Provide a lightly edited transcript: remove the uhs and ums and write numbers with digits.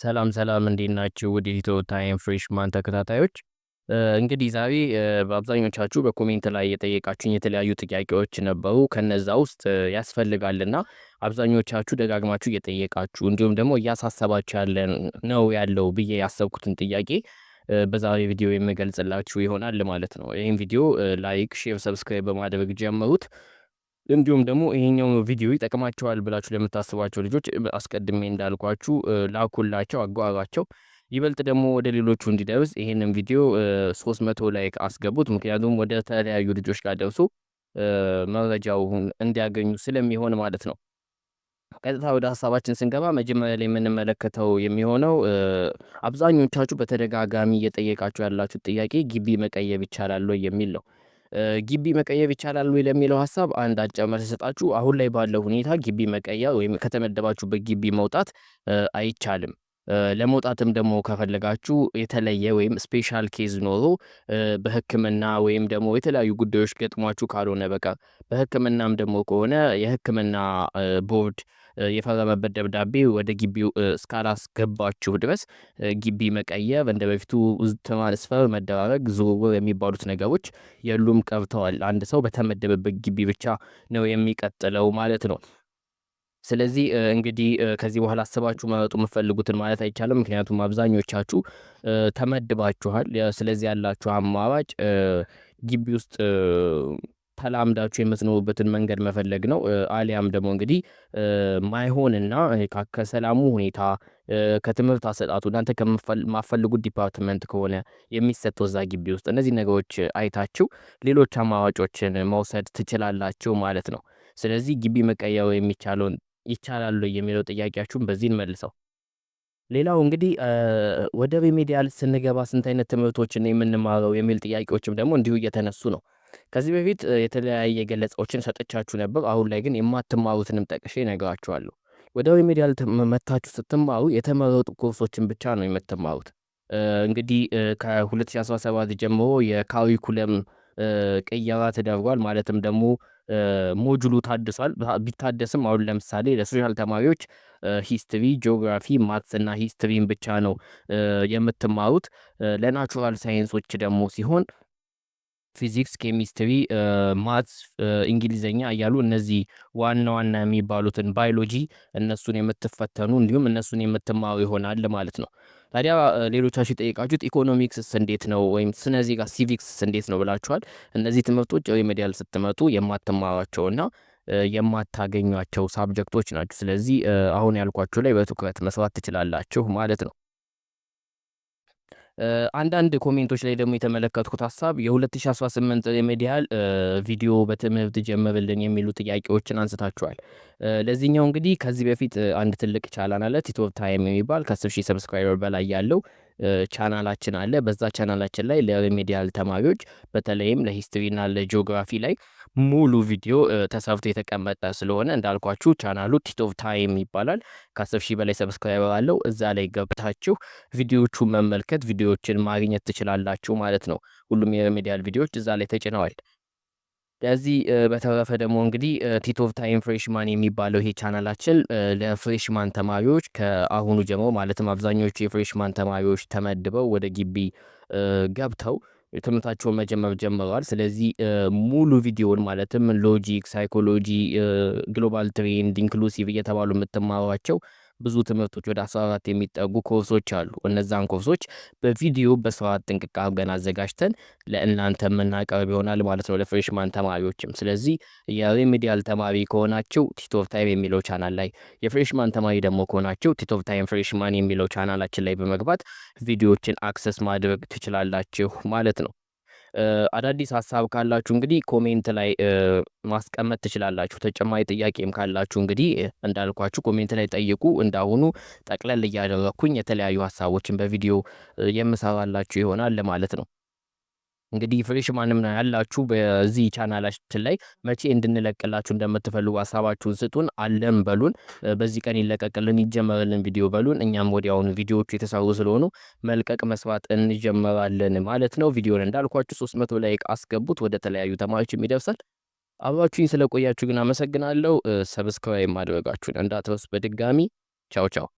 ሰላም ሰላም እንዴት ናችሁ? ውድ የኢትዮ ታይም ፍሬሽማን ተከታታዮች እንግዲህ ዛሬ በአብዛኞቻችሁ በኮሜንት ላይ የጠየቃችሁኝ የተለያዩ ጥያቄዎች ነበሩ። ከነዛ ውስጥ ያስፈልጋልና አብዛኞቻችሁ ደጋግማችሁ እየጠየቃችሁ እንዲሁም ደግሞ እያሳሰባችሁ ያለው ብዬ ያሰብኩትን ጥያቄ በዛሬ ቪዲዮ የምገልጽላችሁ ይሆናል ማለት ነው። ይህን ቪዲዮ ላይክ፣ ሼር፣ ሰብስክራይብ በማድረግ ጀምሩት። እንዲሁም ደግሞ ይሄኛው ቪዲዮ ይጠቅማቸዋል ብላችሁ ለምታስቧቸው ልጆች አስቀድሜ እንዳልኳችሁ ላኩላቸው፣ አጓሯቸው። ይበልጥ ደግሞ ወደ ሌሎቹ እንዲደርስ ይሄንን ቪዲዮ 300 ላይክ አስገቡት። ምክንያቱም ወደ ተለያዩ ልጆች ጋር ደርሶ መረጃውን እንዲያገኙ ስለሚሆን ማለት ነው። ቀጥታ ወደ ሀሳባችን ስንገባ መጀመሪያ ላይ የምንመለከተው የሚሆነው አብዛኞቻችሁ በተደጋጋሚ እየጠየቃችሁ ያላችሁት ጥያቄ ግቢ መቀየር ይቻላል ወይ የሚል ነው። ግቢ መቀየር ይቻላል ወይ ለሚለው ሀሳብ አንድ አጭር መልስ እሰጣችሁ። አሁን ላይ ባለው ሁኔታ ግቢ መቀየር ወይም ከተመደባችሁበት ግቢ መውጣት አይቻልም። ለመውጣትም ደግሞ ከፈለጋችሁ የተለየ ወይም ስፔሻል ኬዝ ኖሮ በሕክምና ወይም ደግሞ የተለያዩ ጉዳዮች ገጥሟችሁ ካልሆነ በቀር በሕክምናም ደግሞ ከሆነ የሕክምና ቦርድ የፈረመበት ደብዳቤ ወደ ግቢው እስካላስገባችሁ ድረስ ግቢ መቀየር እንደ በፊቱ ትራንስፈር መደራረግ፣ ዝውውር የሚባሉት ነገሮች የሉም፣ ቀርተዋል። አንድ ሰው በተመደበበት ግቢ ብቻ ነው የሚቀጥለው ማለት ነው። ስለዚህ እንግዲህ ከዚህ በኋላ አስባችሁ መረጡ የምትፈልጉትን ማለት አይቻልም። ምክንያቱም አብዛኞቻችሁ ተመድባችኋል። ስለዚህ ያላችሁ አማራጭ ግቢ ውስጥ ተላምዳችሁ የምትኖሩበትን መንገድ መፈለግ ነው። አሊያም ደግሞ እንግዲህ ማይሆንና ከሰላሙ ሁኔታ ከትምህርት አሰጣጡ እናንተ ከማፈልጉት ዲፓርትመንት ከሆነ የሚሰጠው እዛ ግቢ ውስጥ እነዚህ ነገሮች አይታችሁ ሌሎች አማራጮችን መውሰድ ትችላላችሁ ማለት ነው። ስለዚህ ግቢ መቀየር የሚቻለውን ይቻላል የሚለው ጥያቄያችሁን በዚህ እንመልሰው። ሌላው እንግዲህ ወደ ሪሜዲያል ስንገባ ስንት አይነት ትምህርቶችን የምንማረው የሚል ጥያቄዎችም ደግሞ እንዲሁ እየተነሱ ነው። ከዚህ በፊት የተለያየ ገለጻዎችን ሰጥቻችሁ ነበር። አሁን ላይ ግን የማትማሩትንም ጠቅሼ እነግራችኋለሁ። ወደ ሪሜዲያል መታችሁ ስትማሩ የተመረጡ ኮርሶችን ብቻ ነው የምትማሩት። እንግዲህ ከ2017 ጀምሮ የካሪኩለም ቅየራ ተደርጓል። ማለትም ደግሞ ሞጁሉ ታድሷል። ቢታደስም አሁን ለምሳሌ ለሶሻል ተማሪዎች ሂስትሪ፣ ጂኦግራፊ፣ ማትስ እና ሂስትሪን ብቻ ነው የምትማሩት። ለናቹራል ሳይንሶች ደግሞ ሲሆን ፊዚክስ፣ ኬሚስትሪ፣ ማትስ፣ እንግሊዘኛ እያሉ እነዚህ ዋና ዋና የሚባሉትን ባዮሎጂ እነሱን የምትፈተኑ እንዲሁም እነሱን የምትማሩ ይሆናል ማለት ነው። ታዲያ ሌሎቻችሁ የጠየቃችሁት ኢኮኖሚክስስ እንዴት ነው ወይም ስነ ዜጋ ሲቪክስስ እንዴት ነው ብላችኋል። እነዚህ ትምህርቶች ሪሜዲያል ስትመጡ የማትማሯቸውና የማታገኟቸው ሳብጀክቶች ናቸው። ስለዚህ አሁን ያልኳችሁ ላይ በትኩረት መስራት ትችላላችሁ ማለት ነው። አንዳንድ ኮሜንቶች ላይ ደግሞ የተመለከትኩት ሀሳብ የ2018 ሪሜዲያል ቪዲዮ በትምህርት ጀምርልን የሚሉ ጥያቄዎችን አንስታችኋል። ለዚህኛው እንግዲህ ከዚህ በፊት አንድ ትልቅ ቻናል አለ፣ ቲቶር ታይም የሚባል ከ10,000 ሰብስክራይበር በላይ ያለው ቻናላችን አለ። በዛ ቻናላችን ላይ ለሪሜዲያል ተማሪዎች በተለይም ለሂስትሪና ለጂኦግራፊ ላይ ሙሉ ቪዲዮ ተሰርቶ የተቀመጠ ስለሆነ እንዳልኳችሁ ቻናሉ ቲቶር ታይም ይባላል። ከ10,000 በላይ ሰብስክራይበር አለው። እዛ ላይ ገብታችሁ ቪዲዮዎቹን መመልከት፣ ቪዲዮዎችን ማግኘት ትችላላችሁ ማለት ነው። ሁሉም የሪሜዲያል ቪዲዮዎች እዛ ላይ ተጭነዋል። ከዚህ በተረፈ ደግሞ እንግዲህ ቲቶር ታይም ፍሬሽማን የሚባለው ይሄ ቻናላችን ለፍሬሽማን ተማሪዎች ከአሁኑ ጀምሮ ማለትም አብዛኞቹ የፍሬሽማን ተማሪዎች ተመድበው ወደ ግቢ ገብተው ትምህርታቸውን መጀመር ጀምረዋል። ስለዚህ ሙሉ ቪዲዮውን ማለትም ሎጂክ፣ ሳይኮሎጂ፣ ግሎባል ትሬንድ፣ ኢንክሉሲቭ እየተባሉ የምትማሯቸው ብዙ ትምህርቶች ወደ 14 የሚጠጉ ኮርሶች አሉ። እነዛን ኮርሶች በቪዲዮ በስርዓት ጥንቅቅ አድርገን አዘጋጅተን ለእናንተ የምናቀርብ ይሆናል ማለት ነው፣ ለፍሬሽማን ተማሪዎችም። ስለዚህ የሪሜዲያል ተማሪ ከሆናችሁ ቲቶር ታይም የሚለው ቻናል ላይ፣ የፍሬሽማን ተማሪ ደግሞ ከሆናችሁ ቲቶር ታይም ፍሬሽማን የሚለው ቻናላችን ላይ በመግባት ቪዲዮዎችን አክሰስ ማድረግ ትችላላችሁ ማለት ነው። አዳዲስ ሀሳብ ካላችሁ እንግዲህ ኮሜንት ላይ ማስቀመጥ ትችላላችሁ። ተጨማሪ ጥያቄም ካላችሁ እንግዲህ እንዳልኳችሁ ኮሜንት ላይ ጠይቁ። እንዳሁኑ ጠቅለል እያደረኩኝ የተለያዩ ሀሳቦችን በቪዲዮ የምሰራላችሁ ይሆናል ማለት ነው። እንግዲህ ፍሬሽማንም ያላችሁ በዚህ ቻናላችን ላይ መቼ እንድንለቅላችሁ እንደምትፈልጉ ሀሳባችሁን ስጡን፣ አለን በሉን። በዚህ ቀን ይለቀቅልን ይጀመርልን ቪዲዮ በሉን። እኛም ወዲያውኑ ቪዲዮዎቹ የተሰሩ ስለሆኑ መልቀቅ መስራት እንጀምራለን ማለት ነው። ቪዲዮን እንዳልኳችሁ 300 ላይክ አስገቡት፣ ወደ ተለያዩ ተማሪዎችም ይደርሳል። አብራችሁኝ ስለቆያችሁ ግን አመሰግናለሁ። ሰብስክራይብ ማድረጋችሁን እንዳትረሱ በድጋሚ። ቻው ቻው።